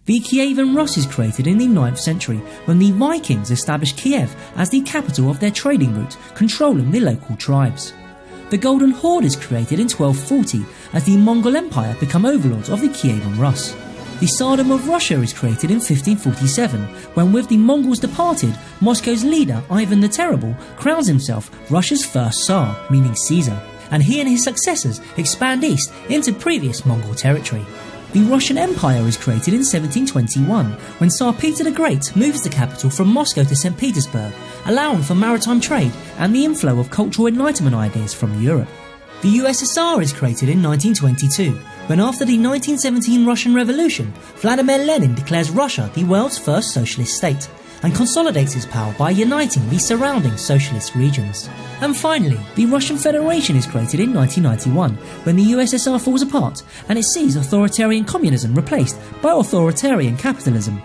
The Kievan Rus is created in the 9th century when the Vikings established Kiev as the capital of their trading route, controlling the local tribes. The Golden Horde is created in 1240 as the Mongol Empire become overlords of the Kievan Rus. The Tsardom of Russia is created in 1547 when, with the Mongols departed, Moscow's leader Ivan the Terrible crowns himself Russia's first Tsar, meaning Caesar, and he and his successors expand east into previous Mongol territory. The Russian Empire is created in 1721 when Tsar Peter the Great moves the capital from Moscow to St. Petersburg, allowing for maritime trade and the inflow of cultural enlightenment ideas from Europe. The USSR is created in 1922 when, after the 1917 Russian Revolution, Vladimir Lenin declares Russia the world's first socialist state and consolidates its power by uniting the surrounding socialist regions. And finally, the Russian Federation is created in 1991 when the USSR falls apart and it sees authoritarian communism replaced by authoritarian capitalism.